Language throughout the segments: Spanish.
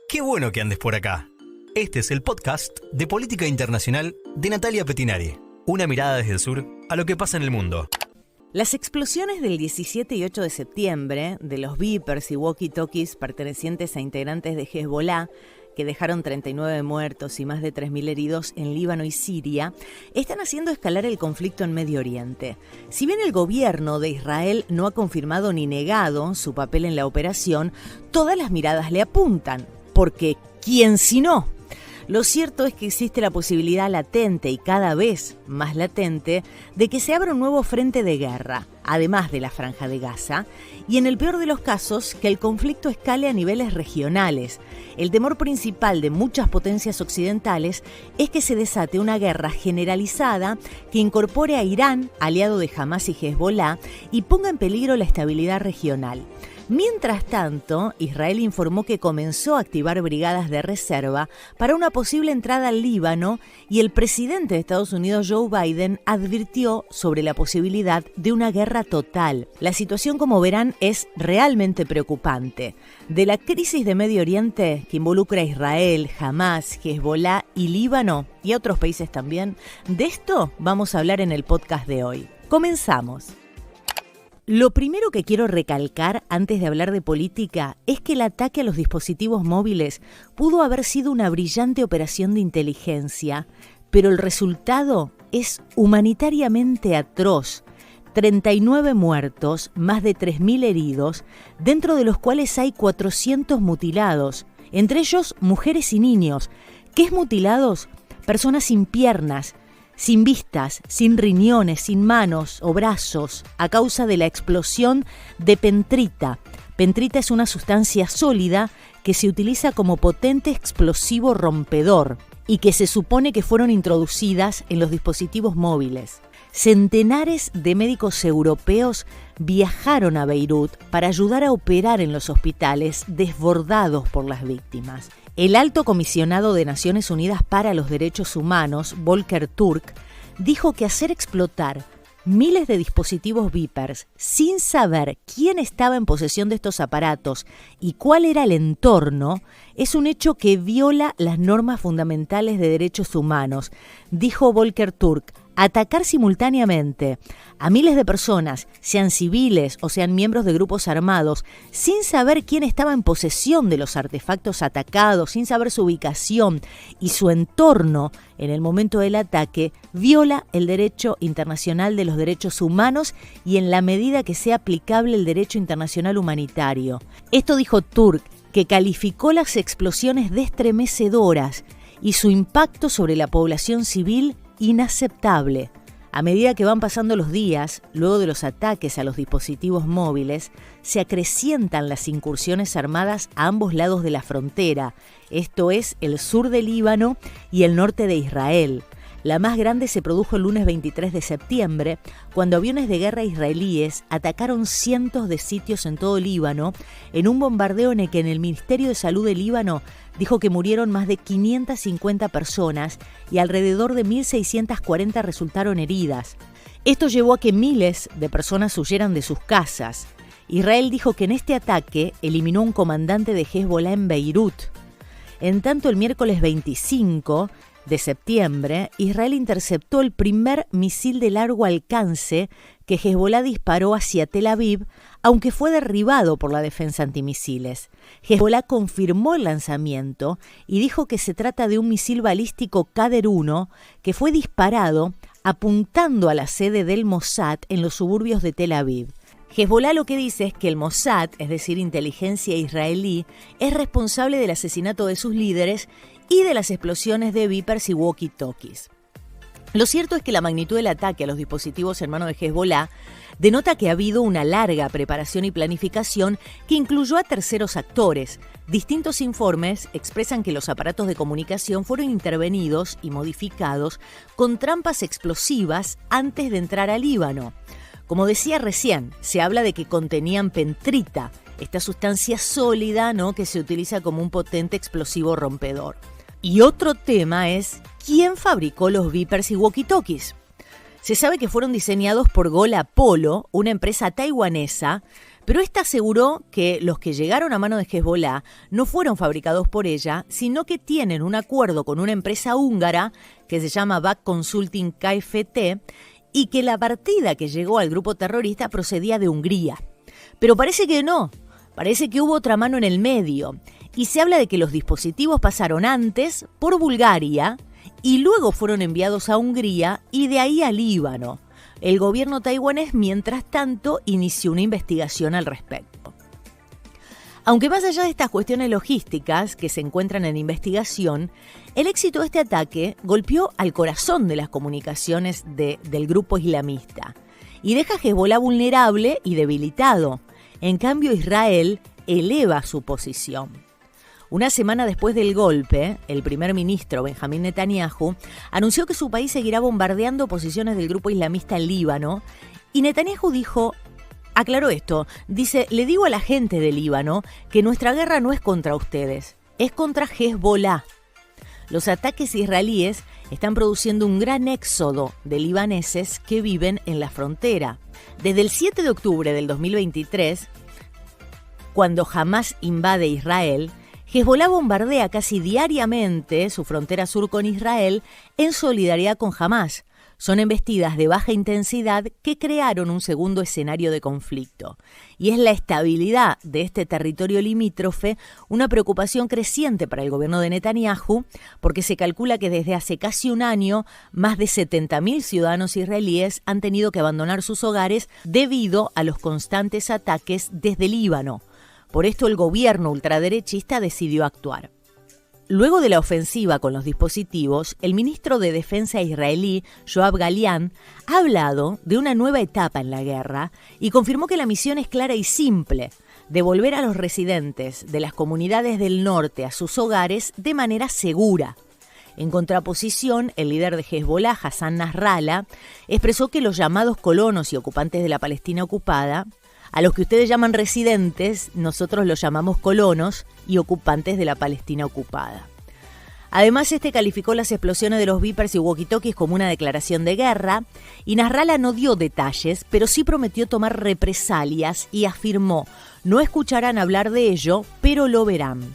Qué bueno que andes por acá. Este es el podcast de Política Internacional de Natalia Pettinari. Una mirada desde el sur a lo que pasa en el mundo. Las explosiones del 17 y 8 de septiembre de los Vipers y walkie-talkies pertenecientes a integrantes de Hezbollah, que dejaron 39 muertos y más de 3.000 heridos en Líbano y Siria, están haciendo escalar el conflicto en Medio Oriente. Si bien el gobierno de Israel no ha confirmado ni negado su papel en la operación, todas las miradas le apuntan, porque ¿quién si no? Lo cierto es que existe la posibilidad latente y cada vez más latente de que se abra un nuevo frente de guerra, además de la Franja de Gaza, y en el peor de los casos, que el conflicto escale a niveles regionales. El temor principal de muchas potencias occidentales es que se desate una guerra generalizada que incorpore a Irán, aliado de Hamás y Hezbollah, y ponga en peligro la estabilidad regional. Mientras tanto, Israel informó que comenzó a activar brigadas de reserva para una posible entrada al Líbano y el presidente de Estados Unidos, Joe Biden, advirtió sobre la posibilidad de una guerra total. La situación, como verán, es realmente preocupante. De la crisis de Medio Oriente, que involucra a Israel, Hamás, Hezbollah y Líbano, y a otros países también, de esto vamos a hablar en el podcast de hoy. Comenzamos. Lo primero que quiero recalcar antes de hablar de política es que el ataque a los dispositivos móviles pudo haber sido una brillante operación de inteligencia, pero el resultado es humanitariamente atroz. 39 muertos, más de 3.000 heridos, dentro de los cuales hay 400 mutilados, entre ellos mujeres y niños. ¿Qué es mutilados? Personas sin piernas, sin vistas, sin riñones, sin manos o brazos, a causa de la explosión de pentrita. Pentrita es una sustancia sólida que se utiliza como potente explosivo rompedor y que se supone que fueron introducidas en los dispositivos móviles. Centenares de médicos europeos viajaron a Beirut para ayudar a operar en los hospitales desbordados por las víctimas. El alto comisionado de Naciones Unidas para los Derechos Humanos, Volker Turk, dijo que hacer explotar miles de dispositivos Vipers sin saber quién estaba en posesión de estos aparatos y cuál era el entorno es un hecho que viola las normas fundamentales de derechos humanos, dijo Volker Turk. Atacar simultáneamente a miles de personas, sean civiles o sean miembros de grupos armados, sin saber quién estaba en posesión de los artefactos atacados, sin saber su ubicación y su entorno en el momento del ataque, viola el derecho internacional de los derechos humanos y en la medida que sea aplicable el derecho internacional humanitario. Esto dijo Turk, que calificó las explosiones de estremecedoras y su impacto sobre la población civil inaceptable. A medida que van pasando los días, luego de los ataques a los dispositivos móviles, se acrecientan las incursiones armadas a ambos lados de la frontera, esto es, el sur del Líbano y el norte de Israel. La más grande se produjo el lunes 23 de septiembre, cuando aviones de guerra israelíes atacaron cientos de sitios en todo Líbano, en un bombardeo en el que el Ministerio de Salud de Líbano dijo que murieron más de 550 personas y alrededor de 1.640 resultaron heridas. Esto llevó a que miles de personas huyeran de sus casas. Israel dijo que en este ataque eliminó un comandante de Hezbollah en Beirut. En tanto, el miércoles 25 de septiembre, Israel interceptó el primer misil de largo alcance que Hezbollah disparó hacia Tel Aviv, aunque fue derribado por la defensa antimisiles. Hezbollah confirmó el lanzamiento y dijo que se trata de un misil balístico Qader-1 que fue disparado apuntando a la sede del Mossad en los suburbios de Tel Aviv. Hezbollah lo que dice es que el Mossad, es decir, inteligencia israelí, es responsable del asesinato de sus líderes y de las explosiones de Vipers y walkie-talkies. Lo cierto es que la magnitud del ataque a los dispositivos hermanos de Hezbollah denota que ha habido una larga preparación y planificación que incluyó a terceros actores. Distintos informes expresan que los aparatos de comunicación fueron intervenidos y modificados con trampas explosivas antes de entrar al Líbano. Como decía recién, se habla de que contenían pentrita, esta sustancia sólida, ¿no?, que se utiliza como un potente explosivo rompedor. Y otro tema es, ¿quién fabricó los Vipers y walkie-talkies? Se sabe que fueron diseñados por Gola Polo, una empresa taiwanesa, Pero esta aseguró que los que llegaron a mano de Hezbollah no fueron fabricados por ella, sino que tienen un acuerdo con una empresa húngara que se llama Back Consulting KFT y que la partida que llegó al grupo terrorista procedía de Hungría. Pero parece que no, parece que hubo otra mano en el medio y se habla de que los dispositivos pasaron antes por Bulgaria y luego fueron enviados a Hungría y de ahí a Líbano. El gobierno taiwanés, mientras tanto, inició una investigación al respecto. Aunque más allá de estas cuestiones logísticas que se encuentran en investigación, el éxito de este ataque golpeó al corazón de las comunicaciones del grupo islamista y deja a Hezbollah vulnerable y debilitado. En cambio, Israel eleva su posición. Una semana después del golpe, el primer ministro Benjamín Netanyahu anunció que su país seguirá bombardeando posiciones del grupo islamista en Líbano y Netanyahu aclaró esto, dice, le digo a la gente de Líbano que nuestra guerra no es contra ustedes, es contra Hezbollah. Los ataques israelíes están produciendo un gran éxodo de libaneses que viven en la frontera. Desde el 7 de octubre del 2023, cuando Hamás invade Israel, Hezbollah bombardea casi diariamente su frontera sur con Israel en solidaridad con Hamás. Son embestidas de baja intensidad que crearon un segundo escenario de conflicto. Y es la estabilidad de este territorio limítrofe una preocupación creciente para el gobierno de Netanyahu, porque se calcula que desde hace casi un año más de 70.000 ciudadanos israelíes han tenido que abandonar sus hogares debido a los constantes ataques desde Líbano. Por esto el gobierno ultraderechista decidió actuar. Luego de la ofensiva con los dispositivos, el ministro de Defensa israelí, Yoav Gallant, ha hablado de una nueva etapa en la guerra y confirmó que la misión es clara y simple: devolver a los residentes de las comunidades del norte a sus hogares de manera segura. En contraposición, el líder de Hezbollah, Hassan Nasrallah, expresó que los llamados colonos y ocupantes de la Palestina ocupada, a los que ustedes llaman residentes, nosotros los llamamos colonos y ocupantes de la Palestina ocupada. Además, calificó las explosiones de los Vipers y walkie-talkies como una declaración de guerra, y Nasrallah no dio detalles, pero sí prometió tomar represalias y afirmó: no escucharán hablar de ello, pero lo verán.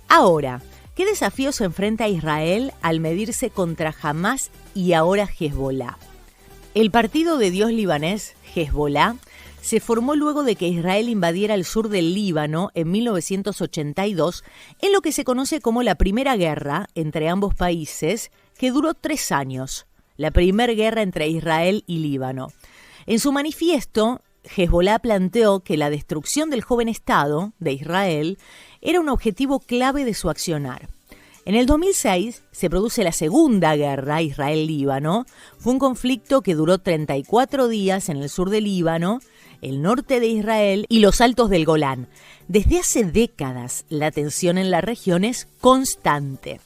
Ahora, ¿qué desafío se enfrenta a Israel al medirse contra Hamás y ahora Hezbollah? El Partido de Dios libanés, Hezbollah, se formó luego de que Israel invadiera el sur del Líbano en 1982, en lo que se conoce como la Primera Guerra entre ambos países, que duró 3 años, la Primera Guerra entre Israel y Líbano. En su manifiesto, Hezbollah planteó que la destrucción del joven Estado de Israel era un objetivo clave de su accionar. En el 2006 se produce la Segunda Guerra Israel-Líbano. Fue un conflicto que duró 34 días en el sur del Líbano, el norte de Israel y los altos del Golán. Desde hace décadas, la tensión en la región es constante.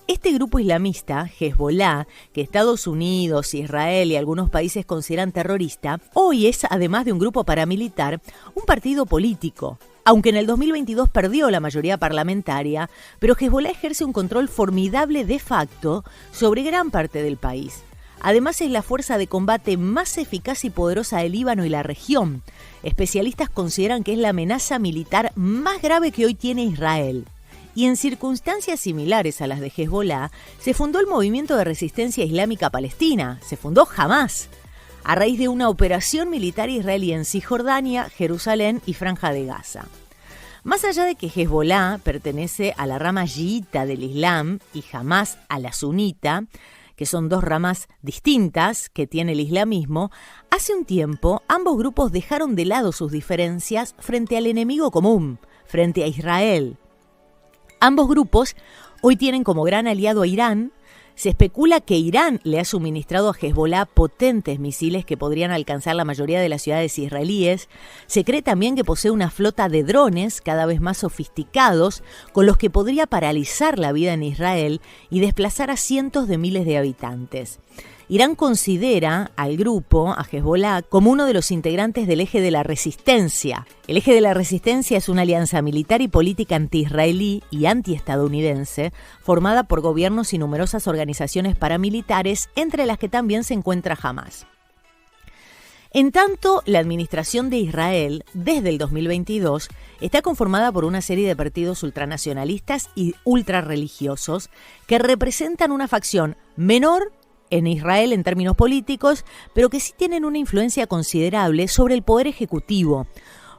Este grupo islamista, Hezbollah, que Estados Unidos, Israel y algunos países consideran terrorista, hoy es, además de un grupo paramilitar, un partido político. Aunque en el 2022 perdió la mayoría parlamentaria, pero Hezbollah ejerce un control formidable de facto sobre gran parte del país. Además, es la fuerza de combate más eficaz y poderosa del Líbano y la región. Especialistas consideran que es la amenaza militar más grave que hoy tiene Israel. Y en circunstancias similares a las de Hezbollah, se fundó el Movimiento de Resistencia Islámica Palestina, se fundó Hamás, a raíz de una operación militar israelí en Cisjordania, Jerusalén y Franja de Gaza. Más allá de que Hezbollah pertenece a la rama chiita del Islam y Hamás a la sunita, que son dos ramas distintas que tiene el islamismo, hace un tiempo ambos grupos dejaron de lado sus diferencias frente al enemigo común, frente a Israel. Ambos grupos hoy tienen como gran aliado a Irán. Se especula que Irán le ha suministrado a Hezbollah potentes misiles que podrían alcanzar la mayoría de las ciudades israelíes. Se cree también que posee una flota de drones cada vez más sofisticados, con los que podría paralizar la vida en Israel y desplazar a cientos de miles de habitantes. Irán considera al grupo, a Hezbollah, como uno de los integrantes del Eje de la Resistencia. El Eje de la Resistencia es una alianza militar y política anti-israelí y anti-estadounidense, formada por gobiernos y numerosas organizaciones paramilitares, entre las que también se encuentra Hamás. En tanto, la administración de Israel, desde el 2022, está conformada por una serie de partidos ultranacionalistas y ultrarreligiosos que representan una facción menor en Israel en términos políticos, pero que sí tienen una influencia considerable sobre el poder ejecutivo,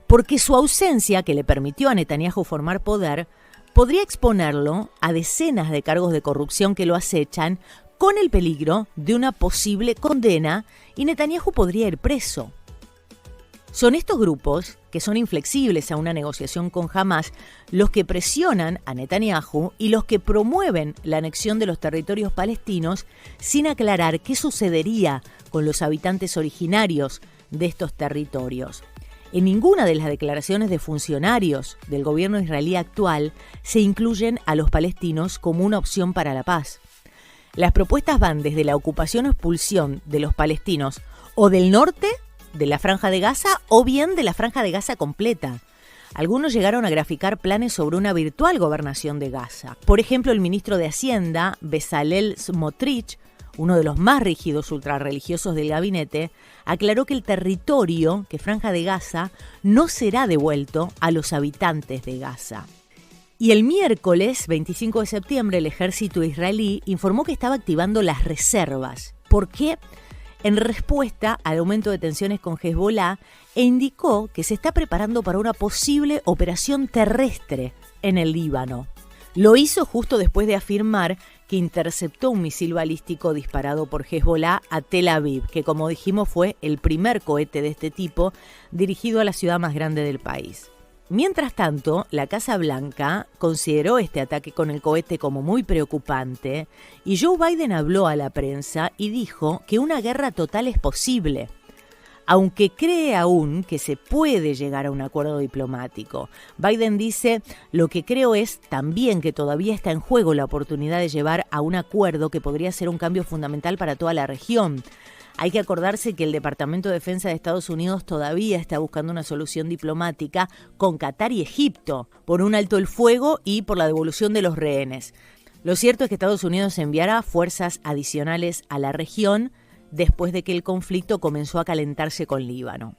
porque su ausencia, que le permitió a Netanyahu formar poder, podría exponerlo a decenas de cargos de corrupción que lo acechan, con el peligro de una posible condena, y Netanyahu podría ir preso. Son estos grupos, que son inflexibles a una negociación con Hamás, los que presionan a Netanyahu y los que promueven la anexión de los territorios palestinos sin aclarar qué sucedería con los habitantes originarios de estos territorios. En ninguna de las declaraciones de funcionarios del gobierno israelí actual se incluyen a los palestinos como una opción para la paz. Las propuestas van desde la ocupación o expulsión de los palestinos o del norte de la Franja de Gaza o bien de la Franja de Gaza completa. Algunos llegaron a graficar planes sobre una virtual gobernación de Gaza. Por ejemplo, el ministro de Hacienda, Bezalel Smotrich, uno de los más rígidos ultrarreligiosos del gabinete, aclaró que el territorio, que Franja de Gaza, no será devuelto a los habitantes de Gaza. Y el miércoles 25 de septiembre el ejército israelí informó que estaba activando las reservas. ¿Por qué? En respuesta al aumento de tensiones con Hezbollah, e indicó que se está preparando para una posible operación terrestre en el Líbano. Lo hizo justo después de afirmar que interceptó un misil balístico disparado por Hezbollah a Tel Aviv, que como dijimos fue el primer cohete de este tipo dirigido a la ciudad más grande del país. Mientras tanto, la Casa Blanca consideró este ataque con el cohete como muy preocupante y Joe Biden habló a la prensa y dijo que una guerra total es posible, aunque cree aún que se puede llegar a un acuerdo diplomático. Biden dice: lo que creo es también que todavía está en juego la oportunidad de llevar a un acuerdo que podría ser un cambio fundamental para toda la región. Hay que acordarse que el Departamento de Defensa de Estados Unidos todavía está buscando una solución diplomática con Qatar y Egipto por un alto el fuego y por la devolución de los rehenes. Lo cierto es que Estados Unidos enviará fuerzas adicionales a la región después de que el conflicto comenzó a calentarse con Líbano.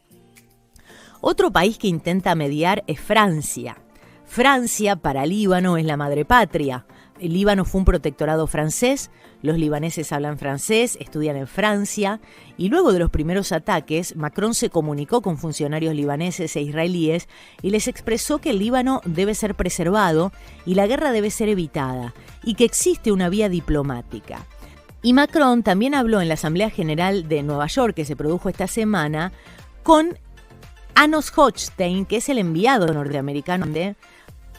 Otro país que intenta mediar es Francia. Francia para Líbano es la madre patria. El Líbano fue un protectorado francés, los libaneses hablan francés, estudian en Francia, y luego de los primeros ataques, Macron se comunicó con funcionarios libaneses e israelíes y les expresó que el Líbano debe ser preservado y la guerra debe ser evitada, y que existe una vía diplomática. Y Macron también habló en la Asamblea General de Nueva York, que se produjo esta semana, con Amos Hochstein, que es el enviado norteamericano,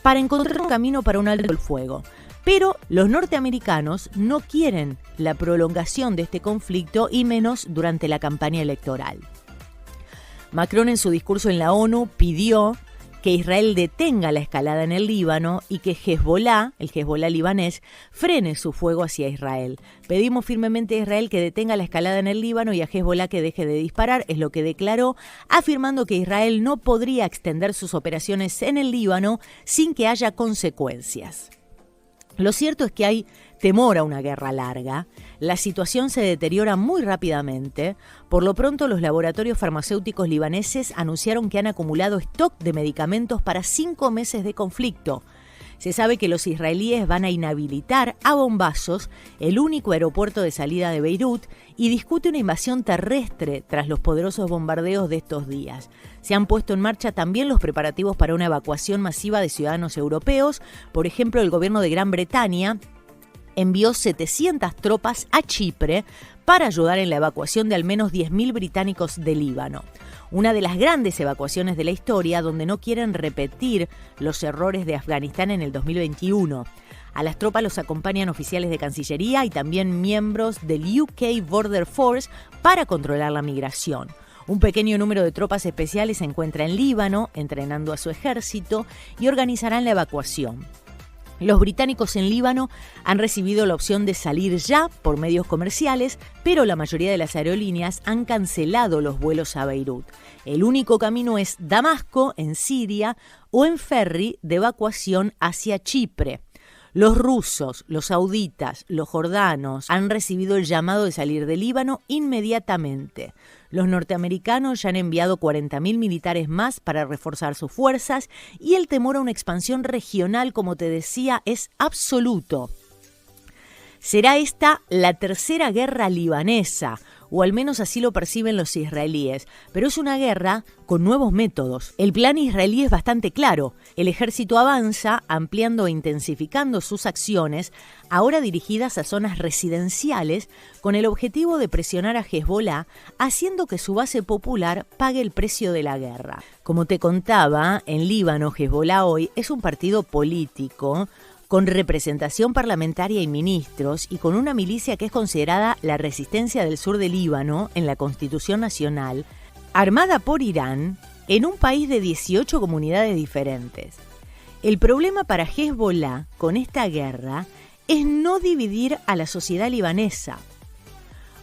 para encontrar un camino para un alto el fuego. Pero los norteamericanos no quieren la prolongación de este conflicto y menos durante la campaña electoral. Macron en su discurso en la ONU pidió que Israel detenga la escalada en el Líbano y que Hezbollah, el Hezbollah libanés, frene su fuego hacia Israel. Pedimos firmemente a Israel que detenga la escalada en el Líbano y a Hezbollah que deje de disparar, es lo que declaró, afirmando que Israel no podría extender sus operaciones en el Líbano sin que haya consecuencias. Lo cierto es que hay temor a una guerra larga. La situación se deteriora muy rápidamente. Por lo pronto, los laboratorios farmacéuticos libaneses anunciaron que han acumulado stock de medicamentos para 5 meses de conflicto. Se sabe que los israelíes van a inhabilitar a bombazos el único aeropuerto de salida de Beirut y discute una invasión terrestre tras los poderosos bombardeos de estos días. Se han puesto en marcha también los preparativos para una evacuación masiva de ciudadanos europeos. Por ejemplo, el gobierno de Gran Bretaña envió 700 tropas a Chipre para ayudar en la evacuación de al menos 10.000 británicos de Líbano. Una de las grandes evacuaciones de la historia, donde no quieren repetir los errores de Afganistán en el 2021. A las tropas los acompañan oficiales de Cancillería y también miembros del UK Border Force para controlar la migración. Un pequeño número de tropas especiales se encuentra en Líbano, entrenando a su ejército y organizarán la evacuación. Los británicos en Líbano han recibido la opción de salir ya por medios comerciales, pero la mayoría de las aerolíneas han cancelado los vuelos a Beirut. El único camino es Damasco, en Siria, o en ferry de evacuación hacia Chipre. Los rusos, los sauditas, los jordanos han recibido el llamado de salir del Líbano inmediatamente. Los norteamericanos ya han enviado 40.000 militares más para reforzar sus fuerzas y el temor a una expansión regional, como te decía, es absoluto. Será esta la tercera guerra libanesa, o al menos así lo perciben los israelíes, pero es una guerra con nuevos métodos. El plan israelí es bastante claro. El ejército avanza, ampliando e intensificando sus acciones, ahora dirigidas a zonas residenciales, con el objetivo de presionar a Hezbollah, haciendo que su base popular pague el precio de la guerra. Como te contaba, en Líbano, Hezbollah hoy es un partido político con representación parlamentaria y ministros, y con una milicia que es considerada la resistencia del sur del Líbano en la Constitución Nacional, armada por Irán en un país de 18 comunidades diferentes. El problema para Hezbollah con esta guerra es no dividir a la sociedad libanesa.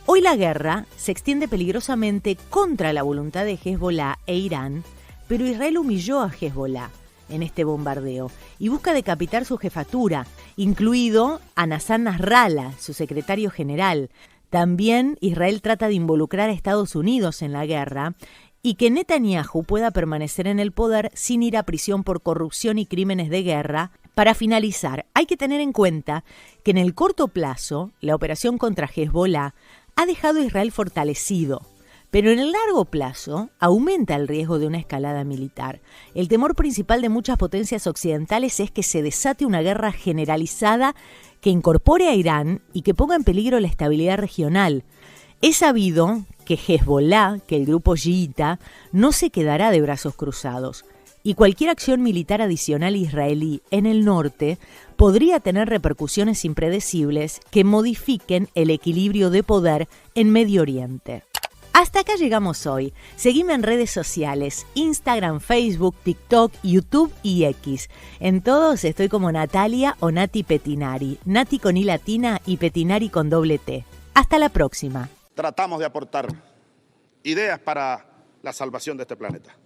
Hoy la guerra se extiende peligrosamente contra la voluntad de Hezbollah e Irán, pero Israel humilló a Hezbollah en este bombardeo y busca decapitar su jefatura, incluido a Hassan Nasrallah, su secretario general. También Israel trata de involucrar a Estados Unidos en la guerra y que Netanyahu pueda permanecer en el poder sin ir a prisión por corrupción y crímenes de guerra. Para finalizar, hay que tener en cuenta que en el corto plazo, la operación contra Hezbollah ha dejado a Israel fortalecido, pero en el largo plazo aumenta el riesgo de una escalada militar. El temor principal de muchas potencias occidentales es que se desate una guerra generalizada que incorpore a Irán y que ponga en peligro la estabilidad regional. Es sabido que Hezbollah, que el grupo chiita, no se quedará de brazos cruzados, y cualquier acción militar adicional israelí en el norte podría tener repercusiones impredecibles que modifiquen el equilibrio de poder en Medio Oriente. Hasta acá llegamos hoy. Seguime en redes sociales, Instagram, Facebook, TikTok, YouTube y X. En todos estoy como Natalia o Nati Petinari. Nati con I latina y Petinari con doble T. Hasta la próxima. Tratamos de aportar ideas para la salvación de este planeta.